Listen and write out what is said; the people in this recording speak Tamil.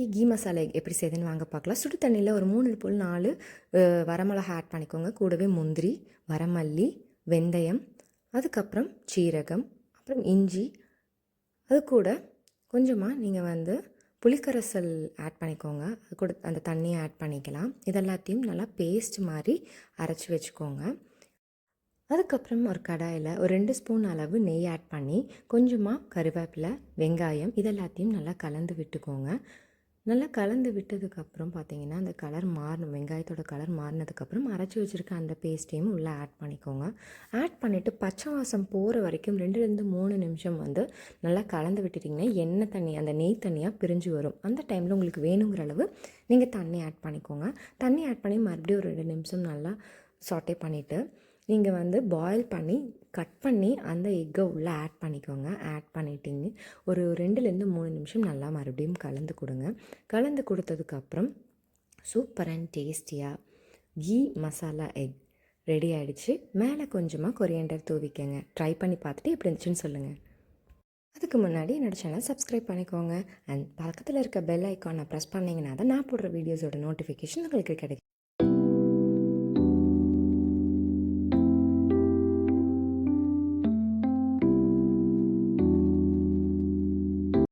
இன்றைக்கி கீ மசாலா எக் எப்படி செய்யுதுன்னு வாங்க பார்க்கலாம். சுடு தண்ணியில் ஒரு 3 வரமிளகா ஆட் பண்ணிக்கோங்க. கூடவே முந்திரி, வரமல்லி, வெந்தயம், அதுக்கப்புறம் சீரகம், அப்புறம் இஞ்சி, அது கூட கொஞ்சமாக நீங்கள் புளிக்கரைசல் ஆட் பண்ணிக்கோங்க. அது கூட அந்த தண்ணியை ஆட் பண்ணிக்கலாம். இதெல்லாத்தையும் நல்லா பேஸ்ட் மாதிரி அரைச்சி வச்சுக்கோங்க. அதுக்கப்புறம் ஒரு கடாயில் ஒரு 2 ஸ்பூன் அளவு நெய் ஆட் பண்ணி கொஞ்சமாக கருவேப்பிலை, வெங்காயம் இதெல்லாத்தையும் நல்லா கலந்து விட்டுக்கோங்க. நல்லா கலந்து விட்டதுக்கப்புறம் பார்த்திங்கன்னா அந்த கலர் மாறணும். வெங்காயத்தோட கலர் மாறினதுக்கப்புறம் அரைச்சி வச்சுருக்க அந்த பேஸ்ட்டையும் உள்ளே ஆட் பண்ணிக்கோங்க. ஆட் பண்ணிவிட்டு பச்சை வாசம் போகிற வரைக்கும் 2லேருந்து 3 நிமிஷம் நல்லா கலந்து விட்டுட்டிங்கன்னா எண்ணெய் தண்ணி அந்த நெய் தண்ணியாக பிரிஞ்சு வரும். அந்த டைமில் உங்களுக்கு வேணுங்கிற அளவு நீங்கள் தண்ணி ஆட் பண்ணிக்கோங்க. தண்ணி ஆட் பண்ணி மறுபடியும் ஒரு 2 நிமிஷம் நல்லா சாட்டே பண்ணிவிட்டு நீங்கள் பாயில் பண்ணி கட் பண்ணி அந்த எக்கை உள்ளே ஆட் பண்ணிக்கோங்க. ஆட் பண்ணிட்டீங்க ஒரு 2லேருந்து 3 நிமிஷம் நல்லா மறுபடியும் கலந்து கொடுங்க. கலந்து கொடுத்ததுக்கப்புறம் சூப்பர் அண்ட் டேஸ்டியாக கீ மசாலா எக் ரெடி ஆகிடுச்சு. மேலே கொஞ்சமாக கொரியாண்டர் தூவிக்கங்க. ட்ரை பண்ணி பார்த்துட்டு எப்படி இருந்துச்சுன்னு சொல்லுங்கள். அதுக்கு முன்னாடி என்னோடய சேனல் சப்ஸ்கிரைப் பண்ணிக்கோங்க. அண்ட் பக்கத்தில் இருக்க பெல் ஐக்கானை ப்ரெஸ் பண்ணிங்கன்னா தான் நான் போடுற வீடியோஸோட நோட்டிஃபிகேஷன் உங்களுக்கு கிடைக்கும்.